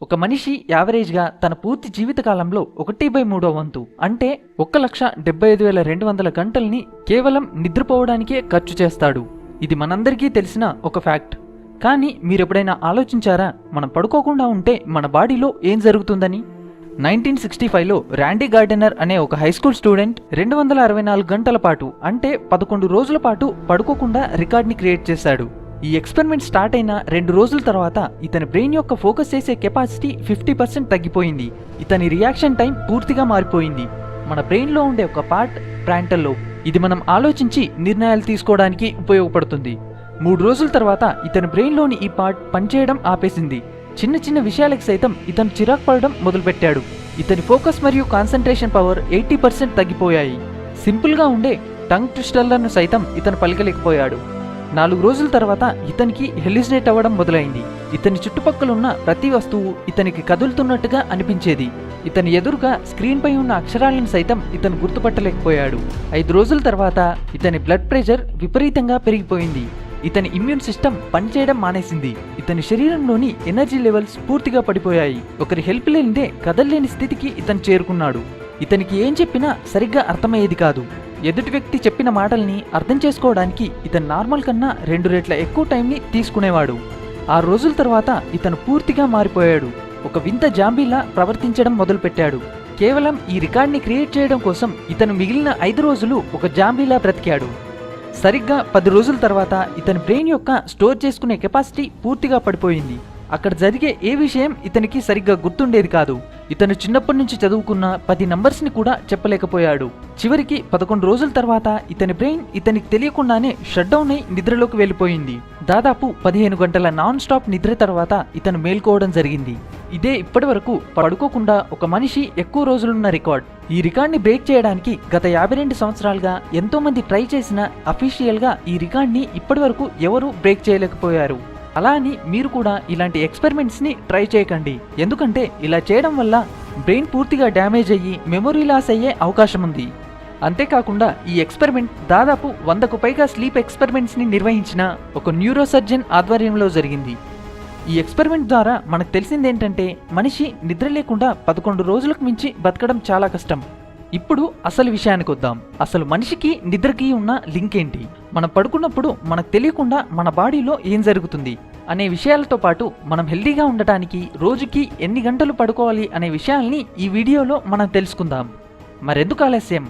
ఒక మనిషి యావరేజ్గా తన పూర్తి జీవితకాలంలో 1/3 వంతు అంటే 1,75,200 గంటల్ని కేవలం నిద్రపోవడానికే ఖర్చు చేస్తాడు. ఇది మనందరికీ తెలిసిన ఒక ఫ్యాక్ట్. కానీ మీరెప్పుడైనా ఆలోచించారా మనం పడుకోకుండా ఉంటే మన బాడీలో ఏం జరుగుతుందని? 1965లో ర్యాండీ గార్డెనర్ అనే ఒక హైస్కూల్ స్టూడెంట్ 264 గంటల పాటు అంటే 11 రోజుల పాటు పడుకోకుండా రికార్డ్ని క్రియేట్ చేశాడు. ఈ ఎక్స్పెరిమెంట్ స్టార్ట్ అయిన 2 రోజుల తర్వాత ఇతని బ్రెయిన్ యొక్క ఫోకస్ చేసే కెపాసిటీ 50% తగ్గిపోయింది. ఇతని రియాక్షన్ టైం పూర్తిగా మారిపోయింది. మన బ్రెయిన్లో ఉండే ఒక పార్ట్ ఫ్రంటల్ లోబ్. ఇది మనం ఆలోచించి నిర్ణయాలు తీసుకోవడానికి ఉపయోగపడుతుంది. 3 రోజుల తర్వాత ఇతని బ్రెయిన్లోని ఈ పార్ట్ పనిచేయడం ఆపేసింది. చిన్న చిన్న విషయాలకు సైతం ఇతను చిరాకు పడడం మొదలుపెట్టాడు. ఇతని ఫోకస్ మరియు కాన్సంట్రేషన్ పవర్ 80% తగ్గిపోయాయి. సింపుల్గా ఉండే టంగ్ ట్విస్టర్లను సైతం ఇతను పలికలేకపోయాడు. 4 రోజుల తర్వాత ఇతనికి హెల్యూసినేట్ అవ్వడం మొదలైంది. ఇతని చుట్టుపక్కల ఉన్న ప్రతి వస్తువు ఇతనికి కదులుతున్నట్టుగా అనిపించేది. ఇతని ఎదురుగా స్క్రీన్ పై ఉన్న అక్షరాలను సైతం ఇతను గుర్తుపట్టలేకపోయాడు. 5 రోజుల తర్వాత ఇతని బ్లడ్ ప్రెషర్ విపరీతంగా పెరిగిపోయింది. ఇతని ఇమ్యూన్ సిస్టమ్ పనిచేయడం మానేసింది. ఇతని శరీరంలోని ఎనర్జీ లెవెల్స్ పూర్తిగా పడిపోయాయి. ఒకరి హెల్ప్ లేనిదే కదలలేని స్థితికి ఇతను చేరుకున్నాడు. ఇతనికి ఏం చెప్పినా సరిగ్గా అర్థమయ్యేది కాదు. ఎదుటి వ్యక్తి చెప్పిన మాటల్ని అర్థం చేసుకోవడానికి ఇతను నార్మల్ కన్నా 2 రెట్ల ఎక్కువ టైంని తీసుకునేవాడు. 6 రోజుల తర్వాత ఇతను పూర్తిగా మారిపోయాడు. ఒక వింత జాంబీలా ప్రవర్తించడం మొదలుపెట్టాడు. కేవలం ఈ రికార్డ్ని క్రియేట్ చేయడం కోసం ఇతను మిగిలిన 5 రోజులు ఒక జాంబీలా బ్రతికాడు. సరిగ్గా 10 రోజుల తర్వాత ఇతని బ్రెయిన్ యొక్క స్టోర్ చేసుకునే కెపాసిటీ పూర్తిగా పడిపోయింది. అక్కడ జరిగే ఏ విషయం ఇతనికి సరిగ్గా గుర్తుండేది కాదు. ఇతను చిన్నప్పటి నుంచి చదువుకున్న 10 నంబర్స్ని కూడా చెప్పలేకపోయాడు. చివరికి 11 రోజుల తర్వాత ఇతని బ్రెయిన్ ఇతనికి తెలియకుండానే షట్ డౌన్ అయి నిద్రలోకి వెళ్ళిపోయింది. దాదాపు 15 గంటల నాన్ స్టాప్ నిద్ర తర్వాత ఇతను మేల్కోవడం జరిగింది. ఇదే ఇప్పటి వరకు పడుకోకుండా ఒక మనిషి ఎక్కువ రోజులున్న రికార్డ్. ఈ రికార్డ్ని బ్రేక్ చేయడానికి గత 52 సంవత్సరాలుగా ఎంతో మంది ట్రై చేసినా అఫీషియల్గా ఈ రికార్డ్ని ఇప్పటి వరకు ఎవరూ బ్రేక్ చేయలేకపోయారు. అలా అని మీరు కూడా ఇలాంటి ఎక్స్పెరిమెంట్స్ని ట్రై చేయకండి. ఎందుకంటే ఇలా చేయడం వల్ల బ్రెయిన్ పూర్తిగా డ్యామేజ్ అయ్యి మెమొరీ లాస్ అయ్యే అవకాశం ఉంది. అంతేకాకుండా ఈ ఎక్స్పెరిమెంట్ దాదాపు 100కు పైగా స్లీప్ ఎక్స్పెరిమెంట్స్ని నిర్వహించిన ఒక న్యూరోసర్జన్ ఆధ్వర్యంలో జరిగింది. ఈ ఎక్స్పెరిమెంట్ ద్వారా మనకు తెలిసిందేంటంటే మనిషి నిద్ర లేకుండా 11 రోజులకు మించి బతకడం చాలా కష్టం. ఇప్పుడు అసలు విషయానికి వద్దాం. అసలు మనిషికి నిద్రకి ఉన్న లింక్ ఏంటి? మనం పడుకున్నప్పుడు మనకు తెలియకుండా మన బాడీలో ఏం జరుగుతుంది అనే విషయాలతో పాటు మనం హెల్దీగా ఉండటానికి రోజుకి ఎన్ని గంటలు పడుకోవాలి అనే విషయాల్ని ఈ వీడియోలో మనం తెలుసుకుందాం. మరెందుకు ఆలస్యం?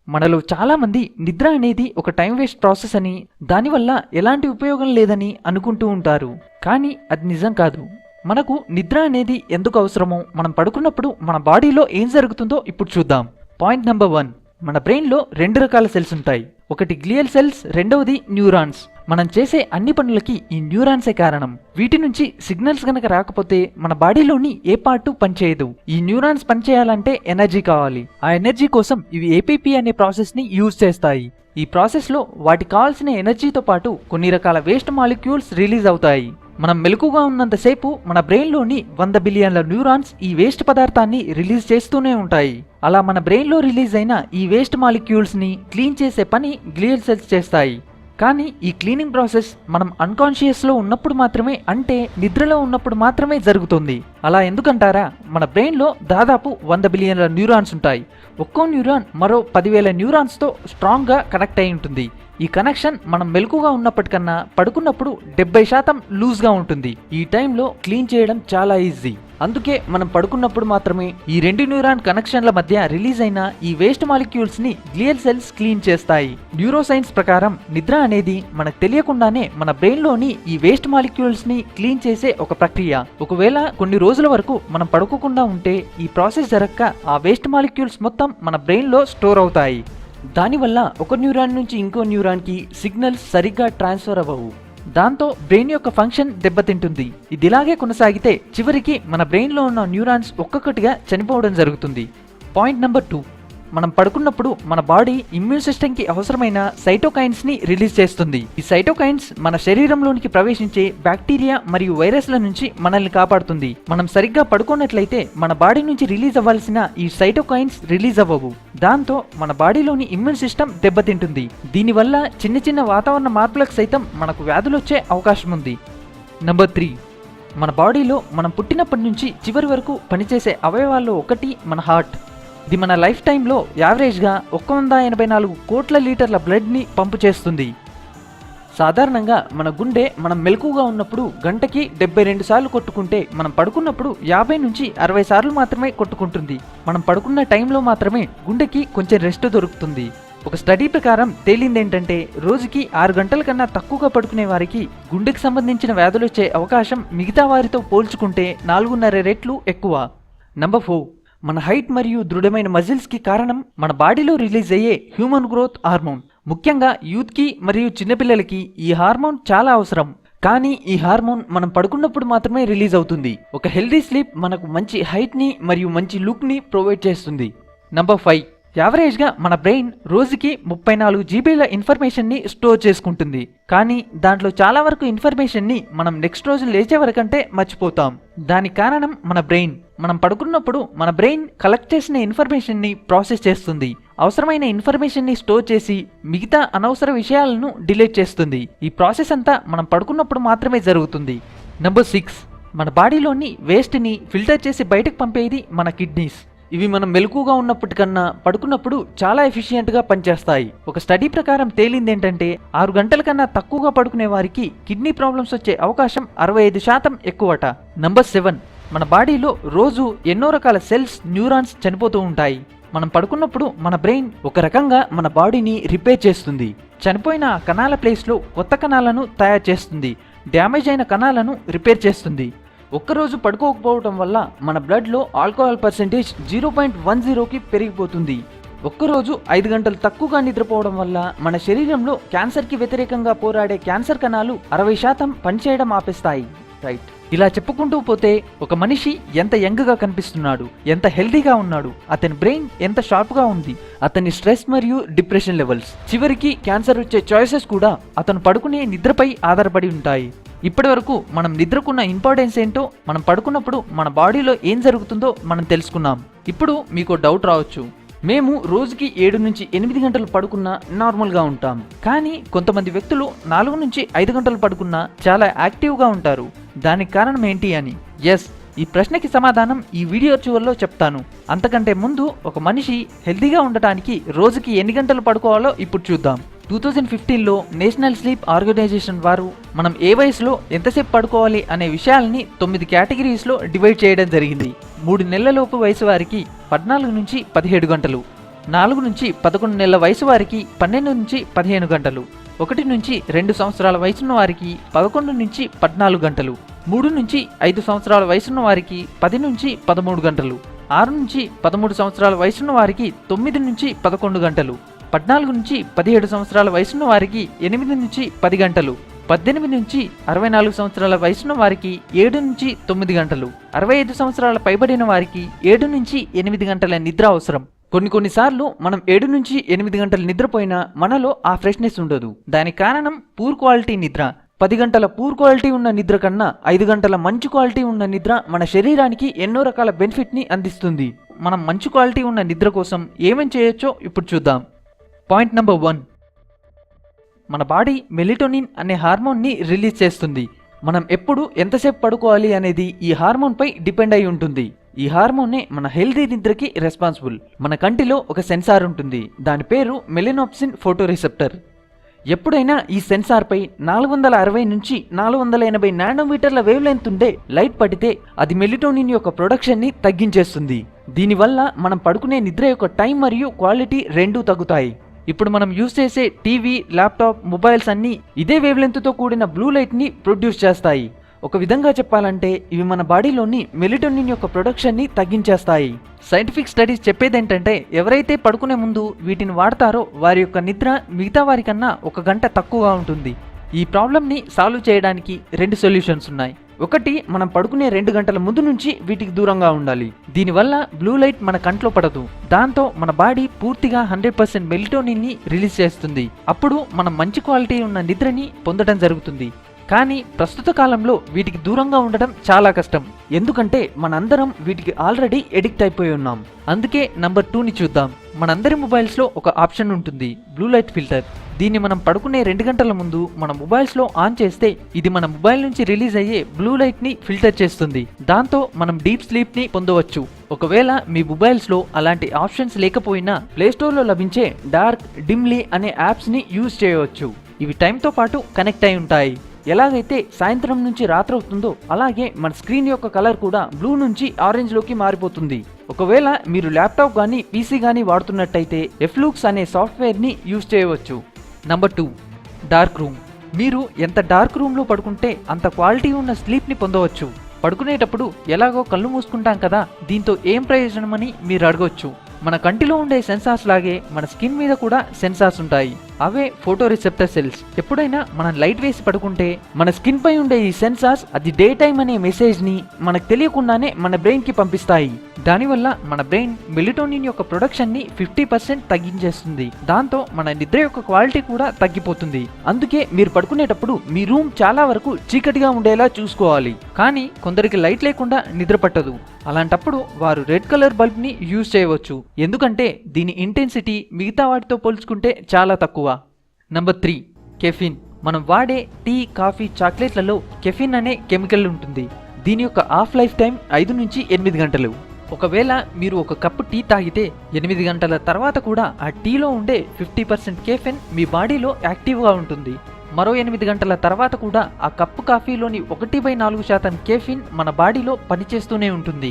మనలో చాలామంది నిద్ర అనేది ఒక టైం వేస్ట్ ప్రాసెస్ అని, దానివల్ల ఎలాంటి ఉపయోగం లేదని అనుకుంటూ ఉంటారు. కానీ అది నిజం కాదు. మనకు నిద్ర అనేది ఎందుకు అవసరమో, మనం పడుకున్నప్పుడు మన బాడీలో ఏం జరుగుతుందో ఇప్పుడు చూద్దాం. పాయింట్ నెంబర్ 1, మన బ్రెయిన్లో 2 రకాల సెల్స్ ఉంటాయి. ఒకటి గ్లియల్ సెల్స్, రెండవది న్యూరాన్స్. మనం చేసే అన్ని పనులకి ఈ న్యూరాన్సే కారణం. వీటి నుంచి సిగ్నల్స్ గనక రాకపోతే మన బాడీలోని ఏ పార్ట్ పనిచేయదు. ఈ న్యూరాన్స్ పనిచేయాలంటే ఎనర్జీ కావాలి. ఆ ఎనర్జీ కోసం ఇవి ఏపీపీ అనే ప్రాసెస్ ని యూజ్ చేస్తాయి. ఈ ప్రాసెస్ లో వాటికి కావాల్సిన ఎనర్జీతో పాటు కొన్ని రకాల వేస్ట్ మాలిక్యూల్స్ రిలీజ్ అవుతాయి. మనం మెలకుగా ఉన్నంతసేపు మన బ్రెయిన్లోని 100 బిలియన్ల న్యూరాన్స్ ఈ వేస్ట్ పదార్థాన్ని రిలీజ్ చేస్తూనే ఉంటాయి. అలా మన బ్రెయిన్లో రిలీజ్ అయిన ఈ వేస్ట్ మాలిక్యూల్స్ ని క్లీన్ చేసే పని గ్లియల్ సెల్స్ చేస్తాయి. కానీ ఈ క్లీనింగ్ ప్రాసెస్ మనం అన్కాన్షియస్లో ఉన్నప్పుడు మాత్రమే, అంటే నిద్రలో ఉన్నప్పుడు మాత్రమే జరుగుతుంది. అలా ఎందుకంటారా? మన బ్రెయిన్లో దాదాపు 100 బిలియన్ల న్యూరాన్స్ ఉంటాయి. ఒక్కో న్యూరాన్ మరో 10,000 న్యూరాన్స్తో స్ట్రాంగ్గా కనెక్ట్ అయి ఉంటుంది. ఈ కనెక్షన్ మనం మెలకుగా ఉన్నప్పటికన్నా పడుకున్నప్పుడు 70% లూజ్గా ఉంటుంది. ఈ టైంలో క్లీన్ చేయడం చాలా ఈజీ. అందుకే మనం పడుకున్నప్పుడు మాత్రమే ఈ 2 న్యూరాన్ కనెక్షన్ల మధ్య రిలీజ్ అయిన ఈ వేస్ట్ మాలిక్యూల్స్ ని గ్లియల్ సెల్స్ క్లీన్ చేస్తాయి. న్యూరోసైన్స్ ప్రకారం నిద్ర అనేది మనకు తెలియకుండానే మన బ్రెయిన్ లోని ఈ వేస్ట్ మాలిక్యూల్స్ ని క్లీన్ చేసే ఒక ప్రక్రియ. ఒకవేళ కొన్ని రోజుల వరకు మనం పడుకోకుండా ఉంటే ఈ ప్రాసెస్ జరగక ఆ వేస్ట్ మాలిక్యూల్స్ మొత్తం మన బ్రెయిన్ లో స్టోర్ అవుతాయి. దానివల్ల ఒక న్యూరాన్ నుంచి ఇంకో న్యూరాన్ కి సిగ్నల్స్ సరిగ్గా ట్రాన్స్ఫర్ అవ్వవు. దాంతో బ్రెయిన్ యొక్క ఫంక్షన్ దెబ్బతింటుంది. ఇది ఇలాగే కొనసాగితే చివరికి మన బ్రెయిన్లో ఉన్న న్యూరాన్స్ ఒక్కొక్కటిగా చనిపోవడం జరుగుతుంది. పాయింట్ నెంబర్ 2, మనం పడుకున్నప్పుడు మన బాడీ ఇమ్యూన్ సిస్టమ్ కి అవసరమైన సైటోకైన్స్ ని రిలీజ్ చేస్తుంది. ఈ సైటోకైన్స్ మన శరీరంలోనికి ప్రవేశించే బ్యాక్టీరియా మరియు వైరస్ల నుంచి మనల్ని కాపాడుతుంది. మనం సరిగ్గా పడుకున్నట్లయితే మన బాడీ నుంచి రిలీజ్ అవ్వాల్సిన ఈ సైటోకైన్స్ రిలీజ్ అవ్వవు. దాంతో మన బాడీలోని ఇమ్యూన్ సిస్టమ్ దెబ్బతింటుంది. దీనివల్ల చిన్న చిన్న వాతావరణ మార్పులకు సైతం మనకు వ్యాధులు వచ్చే అవకాశం ఉంది. నంబర్ 3, మన బాడీలో మనం పుట్టినప్పటి నుంచి చివరి వరకు పనిచేసే అవయవాల్లో ఒకటి మన హార్ట్. ఇది మన లైఫ్ టైంలో యావరేజ్గా 184 కోట్ల లీటర్ల బ్లడ్ని పంపు చేస్తుంది. సాధారణంగా మన గుండె మనం మెలకుగా ఉన్నప్పుడు గంటకి 72 సార్లు కొట్టుకుంటే మనం పడుకున్నప్పుడు 50 నుంచి 60 సార్లు మాత్రమే కొట్టుకుంటుంది. మనం పడుకున్న టైంలో మాత్రమే గుండెకి కొంచెం రెస్ట్ దొరుకుతుంది. ఒక స్టడీ ప్రకారం తేలిందేంటంటే రోజుకి 6 గంటల కన్నా తక్కువగా పడుకునే వారికి గుండెకి సంబంధించిన వ్యాధులు వచ్చే అవకాశం మిగతా వారితో పోల్చుకుంటే 4.5 రెట్లు ఎక్కువ. నంబర్ 4, మన హైట్ మరియు దృఢమైన మజిల్స్ కి కారణం మన బాడీలో రిలీజ్ అయ్యే హ్యూమన్ గ్రోత్ హార్మోన్. ముఖ్యంగా యూత్ కి మరియు చిన్నపిల్లలకి ఈ హార్మోన్ చాలా అవసరం. కానీ ఈ హార్మోన్ మనం పడుకున్నప్పుడు మాత్రమే రిలీజ్ అవుతుంది. ఒక హెల్దీ స్లీప్ మనకు మంచి హైట్ ని మరియు మంచి లుక్ ని ప్రొవైడ్ చేస్తుంది. నంబర్ 5, యావరేజ్గా మన బ్రెయిన్ రోజుకి 34 జీబీల ఇన్ఫర్మేషన్ని స్టోర్ చేసుకుంటుంది. కానీ దాంట్లో చాలా వరకు ఇన్ఫర్మేషన్ని మనం నెక్స్ట్ రోజు లేచే వరకంటే మర్చిపోతాం. దానికి కారణం మన బ్రెయిన్. మనం పడుకున్నప్పుడు మన బ్రెయిన్ కలెక్ట్ చేసిన ఇన్ఫర్మేషన్ని ప్రాసెస్ చేస్తుంది. అవసరమైన ఇన్ఫర్మేషన్ని స్టోర్ చేసి మిగతా అనవసర విషయాలను డిలీట్ చేస్తుంది. ఈ ప్రాసెస్ అంతా మనం పడుకున్నప్పుడు మాత్రమే జరుగుతుంది. నంబర్ 6, మన బాడీలోని వేస్ట్ని ఫిల్టర్ చేసి బయటకు పంపేది మన కిడ్నీస్. ఇవి మనం మెలకుగా ఉన్నప్పటికన్నా పడుకున్నప్పుడు చాలా ఎఫిషియెంట్గా పనిచేస్తాయి. ఒక స్టడీ ప్రకారం తేలిందేంటంటే 6 గంటల కన్నా తక్కువగా పడుకునే వారికి కిడ్నీ ప్రాబ్లమ్స్ వచ్చే అవకాశం 65% ఎక్కువట. నంబర్ 7, మన బాడీలో రోజు ఎన్నో రకాల సెల్స్, న్యూరాన్స్ చనిపోతూ ఉంటాయి. మనం పడుకున్నప్పుడు మన బ్రెయిన్ ఒక రకంగా మన బాడీని రిపేర్ చేస్తుంది. చనిపోయిన కణాల ప్లేస్లో కొత్త కణాలను తయారు చేస్తుంది. డ్యామేజ్ అయిన కణాలను రిపేర్ చేస్తుంది. ఒక్కరోజు పడుకోకపోవడం వల్ల మన బ్లడ్లో ఆల్కహాల్ పర్సెంటేజ్ 0.10కి పెరిగిపోతుంది. ఒక్కరోజు 5 గంటలు తక్కువగా నిద్రపోవడం వల్ల మన శరీరంలో క్యాన్సర్కి వ్యతిరేకంగా పోరాడే క్యాన్సర్ కణాలు 60% పనిచేయడం ఆపేస్తాయి. రైట్, ఇలా చెప్పుకుంటూ పోతే ఒక మనిషి ఎంత యంగ్గా కనిపిస్తున్నాడు, ఎంత హెల్దీగా ఉన్నాడు, అతని బ్రెయిన్ ఎంత షార్ప్గా ఉంది, అతని స్ట్రెస్ మరియు డిప్రెషన్ లెవెల్స్, చివరికి క్యాన్సర్ వచ్చే చాయిసెస్ కూడా అతను పడుకునే నిద్రపై ఆధారపడి ఉంటాయి. ఇప్పటి వరకు మనం నిద్రకున్న ఇంపార్టెన్స్ ఏంటో, మనం పడుకున్నప్పుడు మన బాడీలో ఏం జరుగుతుందో మనం తెలుసుకున్నాం. ఇప్పుడు మీకు డౌట్ రావచ్చు, మేము రోజుకి 7 నుంచి 8 గంటలు పడుకున్నా నార్మల్గా ఉంటాం, కానీ కొంతమంది వ్యక్తులు 4 నుంచి 5 గంటలు పడుకున్నా చాలా యాక్టివ్గా ఉంటారు. దానికి కారణం ఏంటి అని. ఎస్, ఈ ప్రశ్నకి సమాధానం ఈ వీడియో చివరిలో చెప్తాను. అంతకంటే ముందు ఒక మనిషి హెల్తీగా ఉండటానికి రోజుకి ఎన్ని గంటలు పడుకోవాలో ఇప్పుడు చూద్దాం. 2015లో నేషనల్ స్లీప్ ఆర్గనైజేషన్ వారు మనం ఏ వయసులో ఎంతసేపు పడుకోవాలి అనే విషయాలని 9 కేటగిరీస్లో డివైడ్ చేయడం జరిగింది. 3 నెలలలోపు వయసు వారికి 14 నుంచి 17 గంటలు, 4 నుంచి 11 నెలల వయసు వారికి 12 నుంచి 15 గంటలు, 1 నుంచి 2 సంవత్సరాల వయసున్న వారికి 11 నుంచి 14 గంటలు, 3 నుంచి 5 సంవత్సరాల వయసున్న వారికి 10 నుంచి 13 గంటలు, 6 నుంచి 13 సంవత్సరాల వయసున్న వారికి 9 నుంచి 11 గంటలు, 14 నుంచి 17 సంవత్సరాల వయసున్న వారికి 8 నుంచి 10 గంటలు, 18 నుంచి 64 సంవత్సరాల వయసున్న వారికి 7 నుంచి 9 గంటలు, 65 సంవత్సరాల పైబడిన వారికి 7 నుంచి 8 గంటల నిద్ర అవసరం. కొన్నిసార్లు మనం 7 నుంచి 8 గంటలు నిద్రపోయినా మనలో ఆ ఫ్రెష్నెస్ ఉండదు. దానికి కారణం పూర్ క్వాలిటీ నిద్ర. 10 గంటల పూర్ క్వాలిటీ ఉన్న నిద్ర కన్నా 5 గంటల మంచి క్వాలిటీ ఉన్న నిద్ర మన శరీరానికి ఎన్నో రకాల బెనిఫిట్ని అందిస్తుంది. మనం మంచి క్వాలిటీ ఉన్న నిద్ర కోసం ఏమేం చేయొచ్చో ఇప్పుడు చూద్దాం. పాయింట్ నెంబర్ 1, మన బాడీ మెలిటోనిన్ అనే హార్మోన్ని రిలీజ్ చేస్తుంది. మనం ఎప్పుడు ఎంతసేపు పడుకోవాలి అనేది ఈ హార్మోన్పై డిపెండ్ అయి ఉంటుంది. ఈ హార్మోన్నే మన హెల్దీ నిద్రకి రెస్పాన్సిబుల్. మన కంటిలో ఒక సెన్సార్ ఉంటుంది, దాని పేరు మెలనోప్సిన్ ఫోటో రిసెప్టర్. ఎప్పుడైనా ఈ సెన్సార్పై 460 నుంచి 480 నానోమీటర్ల వేవ్ లెంత్ ఉండే లైట్ పడితే అది మెలిటోనిన్ యొక్క ప్రొడక్షన్ని తగ్గించేస్తుంది. దీనివల్ల మనం పడుకునే నిద్ర యొక్క టైం మరియు క్వాలిటీ రెండూ తగ్గుతాయి. ఇప్పుడు మనం యూజ్ చేసే టీవీ, ల్యాప్టాప్, మొబైల్స్ అన్నీ ఇదే వేవ్ లెంత్తో కూడిన బ్లూ లైట్ని ప్రొడ్యూస్ చేస్తాయి. ఒక విధంగా చెప్పాలంటే ఇవి మన బాడీలోని మెలిటోనిన్ యొక్క ప్రొడక్షన్ని తగ్గించేస్తాయి. సైంటిఫిక్ స్టడీస్ చెప్పేదేంటంటే ఎవరైతే పడుకునే ముందు వీటిని వాడతారో వారి యొక్క నిద్ర మిగతా వారికన్నా 1 గంట తక్కువగా ఉంటుంది. ఈ ప్రాబ్లమ్ని సాల్వ్ చేయడానికి 2 సొల్యూషన్స్ ఉన్నాయి. ఒకటి, మనం పడుకునే 2 గంటల ముందు నుంచి వీటికి దూరంగా ఉండాలి. దీనివల్ల బ్లూ లైట్ మన కంట్లో పడదు. దాంతో మన బాడీ పూర్తిగా 100% మెలటోనిన్ ని రిలీజ్ చేస్తుంది. అప్పుడు మనం మంచి క్వాలిటీ ఉన్న నిద్రని పొందడం జరుగుతుంది. కానీ ప్రస్తుత కాలంలో వీటికి దూరంగా ఉండడం చాలా కష్టం. ఎందుకంటే మనందరం వీటికి ఆల్రెడీ ఎడిక్ట్ అయిపోయి ఉన్నాం. అందుకే నంబర్ 2ని చూద్దాం. మనందరి మొబైల్స్ లో ఒక ఆప్షన్ ఉంటుంది, బ్లూ లైట్ ఫిల్టర్. దీన్ని మనం పడుకునే 2 గంటల ముందు మన మొబైల్స్ లో ఆన్ చేస్తే ఇది మన మొబైల్ నుంచి రిలీజ్ అయ్యే బ్లూ లైట్ ని ఫిల్టర్ చేస్తుంది. దాంతో మనం డీప్ స్లీప్ ని పొందవచ్చు. ఒకవేళ మీ మొబైల్స్ లో అలాంటి ఆప్షన్స్ లేకపోయినా ప్లే స్టోర్ లో లభించే డార్క్, డిమ్లీ అనే యాప్స్ ని యూజ్ చేయవచ్చు. ఇవి టైంతో పాటు కనెక్ట్ అయి ఉంటాయి. ఎలాగైతే సాయంత్రం నుంచి రాత్రి అవుతుందో అలాగే మన స్క్రీన్ యొక్క కలర్ కూడా బ్లూ నుంచి ఆరెంజ్ లోకి మారిపోతుంది. ఒకవేళ మీరు ల్యాప్టాప్ గానీ పీసీ గానీ వాడుతున్నట్టయితే ఎఫ్లూక్స్ అనే సాఫ్ట్వేర్ ని యూజ్ చేయవచ్చు. Number 2, dark room. మీరు ఎంత డార్క్ రూమ్ లో పడుకుంటే అంత క్వాలిటీ ఉన్న స్లీప్ ని పొందవచ్చు. పడుకునేటప్పుడు ఎలాగో కళ్ళు మూసుకుంటాం కదా, దీంతో ఏం ప్రయోజనం అని మీరు అడగవచ్చు. మన కంటిలో ఉండే సెన్సార్స్ లాగే మన స్కిన్ మీద కూడా సెన్సార్స్ ఉంటాయి. అవే ఫోటో రిసెప్టర్ సెల్స్. ఎప్పుడైనా మనం లైట్ వేసి పడుకుంటే మన స్కిన్ పై ఉండే ఈ సెన్సార్స్ అది డే టైమ్ అనే మెసేజ్ ని మనకు తెలియకుండానే మన బ్రెయిన్ కి పంపిస్తాయి. దానివల్ల మన బ్రెయిన్ మెలటోనిన్ యొక్క ప్రొడక్షన్ ని 50% తగ్గించేస్తుంది. దాంతో మన నిద్ర యొక్క క్వాలిటీ కూడా తగ్గిపోతుంది. అందుకే మీరు పడుకునేటప్పుడు మీ రూమ్ చాలా వరకు చీకటిగా ఉండేలా చూసుకోవాలి. కానీ కొందరికి లైట్ లేకుండా నిద్ర పట్టదు. అలాంటప్పుడు వారు రెడ్ కలర్ బల్బ్ ని యూజ్ చేయవచ్చు. ఎందుకంటే దీని ఇంటెన్సిటీ మిగతా వాటితో పోల్చుకుంటే చాలా తక్కువ. Number 3, caffeine. మనం వాడే టీ, కాఫీ, చాక్లెట్లలో కెఫిన్ అనే కెమికల్ ఉంటుంది. దీని యొక్క హాఫ్ లైఫ్ టైం 5 నుంచి 8 గంటలు. ఒకవేళ మీరు ఒక కప్పు టీ తాగితే 8 గంటల తర్వాత కూడా ఆ టీలో ఉండే 50% కెఫిన్ మీ బాడీలో యాక్టివ్గా ఉంటుంది. మరో 8 గంటల తర్వాత కూడా ఆ కప్పు కాఫీలోని 1/4% కెఫిన్ మన బాడీలో పనిచేస్తూనే ఉంటుంది.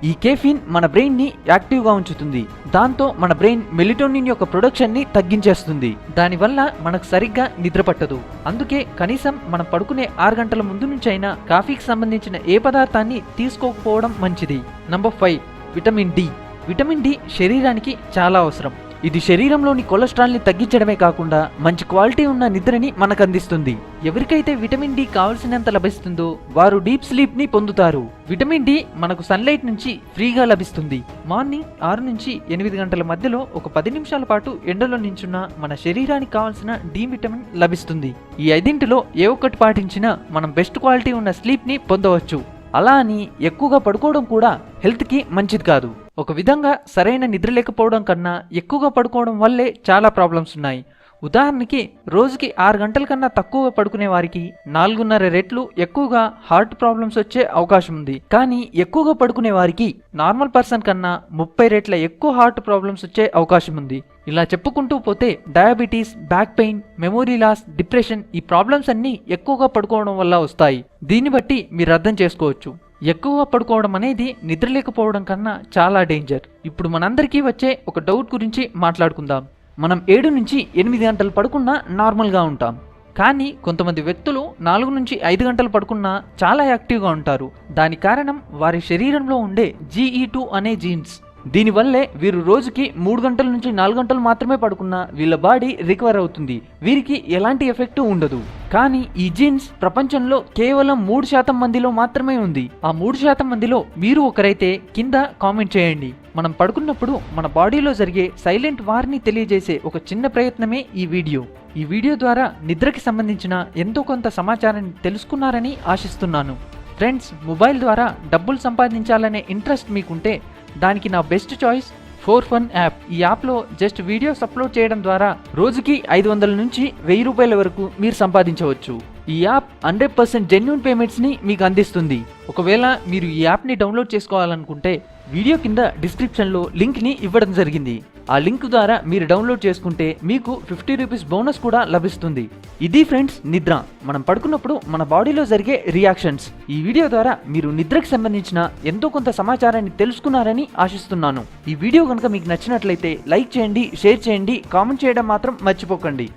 ఈ కెఫిన్ మన బ్రెయిన్ ని యాక్టివ్ గా ఉంచుతుంది. దాంతో మన బ్రెయిన్ మెలటోనిన్ యొక్క ప్రొడక్షన్ ని తగ్గించేస్తుంది. దానివల్ల మనకు సరిగ్గా నిద్ర పట్టదు. అందుకే కనీసం మనం పడుకునే 6 గంటల ముందు నుంచైనా కాఫీకి సంబంధించిన ఏ పదార్థాన్ని తీసుకోకపోవడం మంచిది. Number 5, vitamin D. Vitamin D శరీరానికి చాలా అవసరం. ఇది శరీరంలోని కొలెస్ట్రాల్ ని తగ్గించడమే కాకుండా మంచి క్వాలిటీ ఉన్న నిద్రని మనకు అందిస్తుంది. ఎవరికైతే విటమిన్ డి కావాల్సినంత లభిస్తుందో వారు డీప్ స్లీప్ ని పొందుతారు. విటమిన్ డి మనకు సన్లైట్ నుంచి ఫ్రీగా లభిస్తుంది. మార్నింగ్ 6 నుంచి 8 గంటల మధ్యలో ఒక 10 నిమిషాల పాటు ఎండలో నించున్న మన శరీరానికి కావాల్సిన డి విటమిన్ లభిస్తుంది. ఈ 5లో ఏ ఒక్కటి పాటించినా మనం బెస్ట్ క్వాలిటీ ఉన్న స్లీప్ ని పొందవచ్చు. అలా అని ఎక్కువగా పడుకోవడం కూడా హెల్త్ కి మంచిది కాదు. ఒక విధంగా సరైన నిద్ర లేకపోవడం కన్నా ఎక్కువగా పడుకోవడం వల్లే చాలా ప్రాబ్లమ్స్ ఉన్నాయి. ఉదాహరణకి రోజుకి 6 గంటల కన్నా తక్కువగా పడుకునే వారికి 4.5 రెట్లు ఎక్కువగా హార్ట్ ప్రాబ్లమ్స్ వచ్చే అవకాశం ఉంది. కానీ ఎక్కువగా పడుకునే వారికి నార్మల్ పర్సన్ కన్నా 30 రెట్ల ఎక్కువ హార్ట్ ప్రాబ్లమ్స్ వచ్చే అవకాశం ఉంది. ఇలా చెప్పుకుంటూ పోతే diabetes, back pain, memory loss, depression ఈ ప్రాబ్లమ్స్ అన్ని ఎక్కువగా పడుకోవడం వల్ల వస్తాయి. దీన్ని బట్టి మీరు అర్థం చేసుకోవచ్చు, ఎక్కువగా పడుకోవడం అనేది నిద్ర లేకపోవడం కన్నా చాలా డేంజర్. ఇప్పుడు మనందరికీ వచ్చే ఒక డౌట్ గురించి మాట్లాడుకుందాం. మనం 7 నుంచి 8 గంటలు పడుకున్నా నార్మల్గా ఉంటాం. కానీ కొంతమంది వ్యక్తులు 4 నుంచి 5 గంటలు పడుకున్నా చాలా యాక్టివ్గా ఉంటారు. దానికి కారణం వారి శరీరంలో ఉండే GE2 అనే జీన్స్. దీనివల్లే వీరు రోజుకి 3 గంటల నుంచి 4 గంటలు మాత్రమే పడుకున్నా వీళ్ళ బాడీ రికవర్ అవుతుంది. వీరికి ఎలాంటి ఎఫెక్ట్ ఉండదు. కానీ ఈ జీన్స్ ప్రపంచంలో కేవలం 3% మందిలో మాత్రమే ఉంది. ఆ 3% మందిలో మీరు ఒకరైతే కింద కామెంట్ చేయండి. మనం పడుకున్నప్పుడు మన బాడీలో జరిగే సైలెంట్ వార్ని తెలియజేసే ఒక చిన్న ప్రయత్నమే ఈ వీడియో. ఈ వీడియో ద్వారా నిద్రకి సంబంధించిన ఎంతో కొంత సమాచారాన్ని తెలుసుకున్నారని ఆశిస్తున్నాను. ఫ్రెండ్స్, మొబైల్ ద్వారా డబ్బులు సంపాదించాలనే ఇంట్రెస్ట్ మీకుంటే దానికి నా బెస్ట్ చాయిస్ ఫోర్ఫన్ యాప్. ఈ యాప్లో జస్ట్ వీడియోస్ అప్లోడ్ చేయడం ద్వారా రోజుకి 500 నుంచి 1000 రూపాయల వరకు మీరు సంపాదించవచ్చు. ఈ యాప్ 100% జెన్యూన్ పేమెంట్స్ని మీకు అందిస్తుంది. ఒకవేళ మీరు ఈ యాప్ని డౌన్లోడ్ చేసుకోవాలనుకుంటే వీడియో కింద డిస్క్రిప్షన్లో లింక్ని ఇవ్వడం జరిగింది. ఆ లింక్ ద్వారా మీరు డౌన్లోడ్ చేసుకుంటే మీకు 50 రూపీస్ బోనస్ కూడా లభిస్తుంది. ఇది ఫ్రెండ్స్ నిద్ర. మనం పడుకున్నప్పుడు మన బాడీలో జరిగే రియాక్షన్స్. ఈ వీడియో ద్వారా మీరు నిద్రకి సంబంధించిన ఎంతో కొంత సమాచారాన్ని తెలుసుకున్నారని ఆశిస్తున్నాను. ఈ వీడియో కనుక మీకు నచ్చినట్లయితే లైక్ చేయండి, షేర్ చేయండి, కామెంట్ చేయడం మాత్రం మర్చిపోకండి.